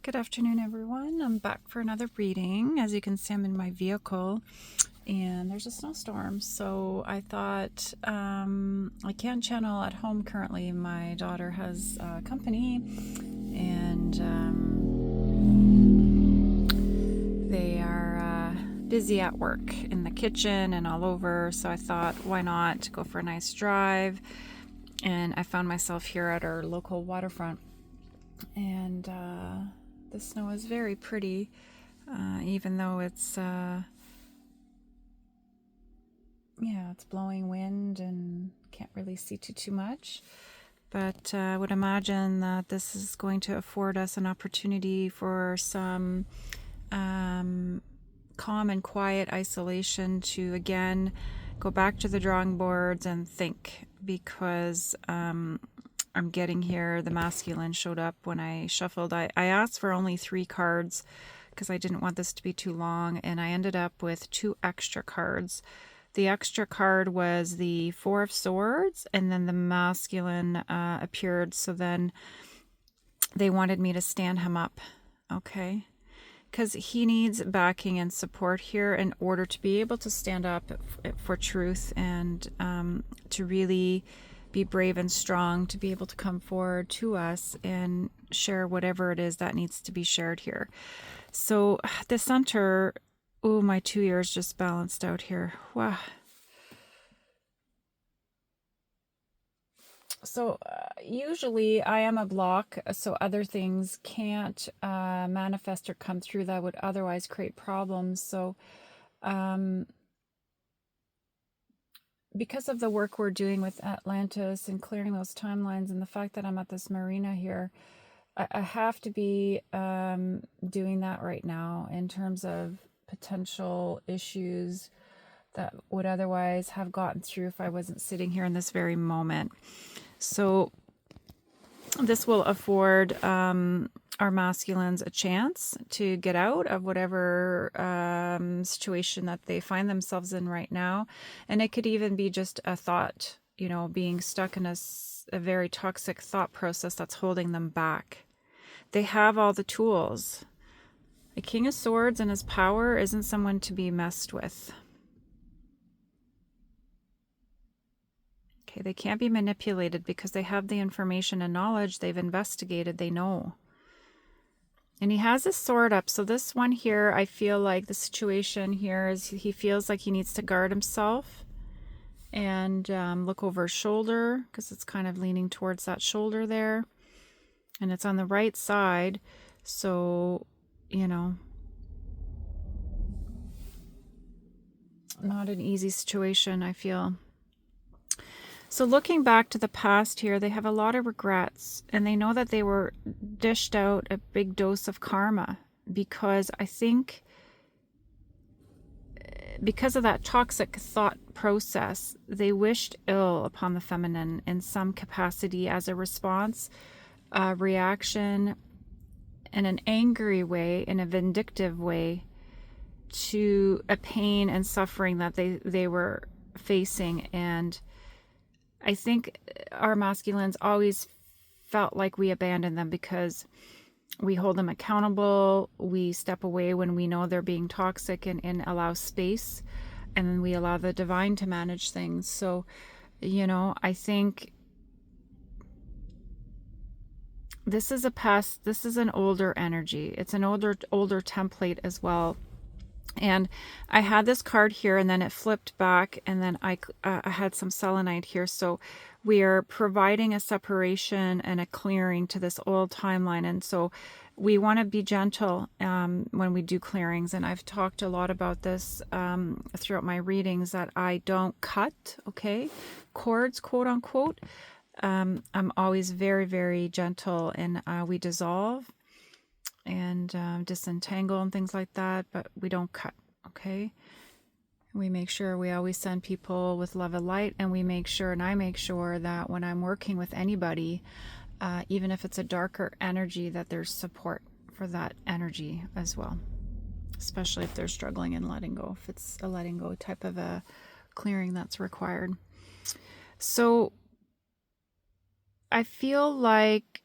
Good afternoon, everyone. I'm back for another reading. As you can see, I'm in my vehicle and there's a snowstorm. So I thought I can't channel at home currently. My daughter has company and they are busy at work in the kitchen and all over. So I thought, why not go for a nice drive? And I found myself here at our local waterfront. And the snow is very pretty, even though it's it's blowing wind and can't really see too much. But I would imagine that this is going to afford us an opportunity for some calm and quiet isolation to again go back to the drawing boards and think, because I'm getting here. The masculine showed up when I shuffled. I asked for only 3 cards because I didn't want this to be too long, and I ended up with 2 extra cards. The extra card was the 4 of Swords, and then the masculine appeared. So then they wanted me to stand him up, okay? Because he needs backing and support here in order to be able to stand up for truth and to really be brave and strong, to be able to come forward to us and share whatever it is that needs to be shared here. So the center, oh, my 2 ears just balanced out here. Wow. So usually I am a block, so other things can't manifest or come through that would otherwise create problems. So because of the work we're doing with Atlantis and clearing those timelines, and the fact that I'm at this marina here, I have to be doing that right now in terms of potential issues that would otherwise have gotten through if I wasn't sitting here in this very moment. So this will afford our masculines a chance to get out of whatever situation that they find themselves in right now. And it could even be just a thought, being stuck in a very toxic thought process that's holding them back. They have all the tools. The King of Swords and his power isn't someone to be messed with. Okay, they can't be manipulated because they have the information and knowledge. They've investigated, they know. And he has his sword up. So this one here, I feel like the situation here is he feels like he needs to guard himself and look over his shoulder, because it's kind of leaning towards that shoulder there. And it's on the right side. So, not an easy situation, I feel. So looking back to the past here, they have a lot of regrets, and they know that they were dished out a big dose of karma, because I think because of that toxic thought process, they wished ill upon the feminine in some capacity as a response, reaction, in an angry way, in a vindictive way, to a pain and suffering that they were facing. And I think our masculines always felt like we abandoned them because we hold them accountable. We step away when we know they're being toxic and allow space. And then we allow the divine to manage things. So, I think this is an older energy. It's an older template as well. And I had this card here, and then it flipped back, and then I had some selenite here. So we are providing a separation and a clearing to this old timeline. And so we want to be gentle when we do clearings. And I've talked a lot about this throughout my readings, that I don't cut, cords, quote unquote. I'm always very, very gentle, and we dissolve and disentangle and things like that, but we don't cut, okay? We make sure we always send people with love and light, and I make sure that when I'm working with anybody, even if it's a darker energy, that there's support for that energy as well, especially if they're struggling in letting go, if it's a letting go type of a clearing that's required. So I feel like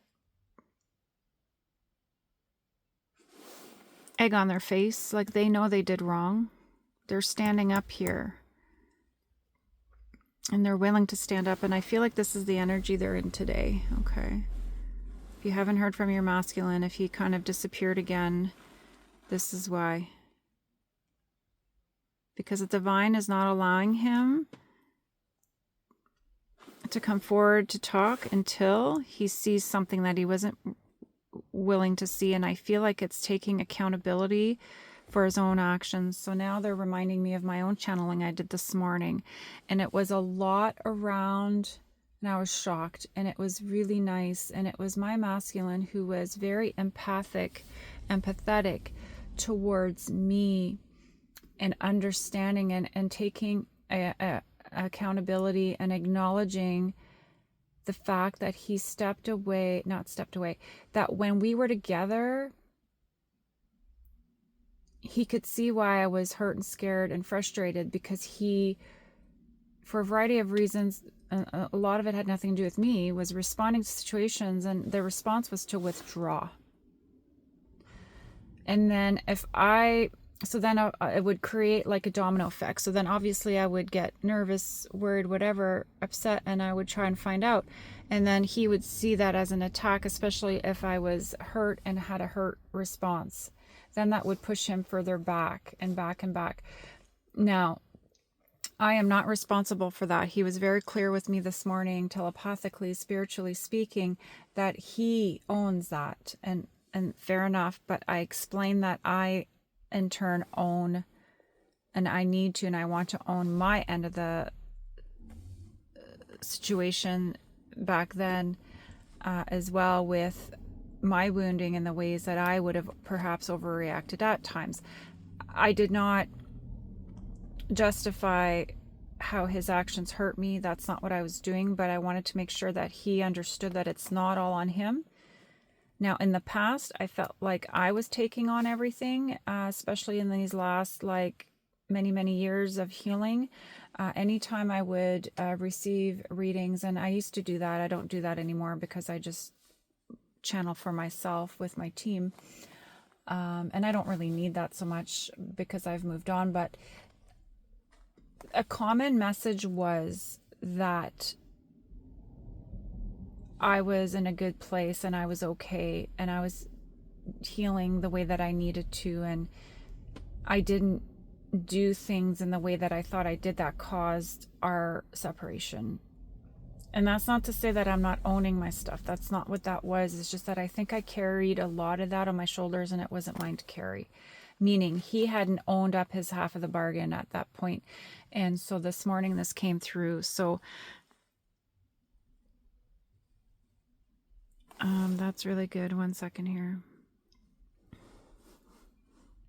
egg on their face, like they know they did wrong. They're standing up here. And they're willing to stand up. And I feel like this is the energy they're in today. Okay. If you haven't heard from your masculine, if he kind of disappeared again, this is why. Because the divine is not allowing him to come forward to talk until he sees something that he wasn't willing to see. And I feel like it's taking accountability for his own actions. So now they're reminding me of my own channeling I did this morning. And it was a lot around, and I was shocked. And it was really nice. And it was my masculine who was very empathic, empathetic towards me, and understanding and taking accountability and acknowledging the fact that he that when we were together, he could see why I was hurt and scared and frustrated, because he, for a variety of reasons, a lot of it had nothing to do with me, was responding to situations, and the response was to withdraw. And then it would create like a domino effect. So then obviously I would get nervous, worried, whatever, upset, and I would try and find out. And then he would see that as an attack, especially if I was hurt and had a hurt response. Then that would push him further back and back and back. Now, I am not responsible for that. He was very clear with me this morning, telepathically, spiritually speaking, that he owns that. And fair enough, but I explained that I in turn own, and I need to, and I want to own my end of the situation back then, as well, with my wounding and the ways that I would have perhaps overreacted at times. I did not justify how his actions hurt me. That's not what I was doing, but I wanted to make sure that he understood that it's not all on him. Now, in the past, I felt like I was taking on everything, especially in these last, many, many years of healing. Anytime I would receive readings, and I used to do that. I don't do that anymore because I just channel for myself with my team. And I don't really need that so much because I've moved on. But a common message was that I was in a good place and I was okay and I was healing the way that I needed to, and I didn't do things in the way that I thought I did that caused our separation. And that's not to say that I'm not owning my stuff. That's not what that was. It's just that I think I carried a lot of that on my shoulders and it wasn't mine to carry. Meaning he hadn't owned up his half of the bargain at that point. And so this morning this came through. So that's really good. 1 second here.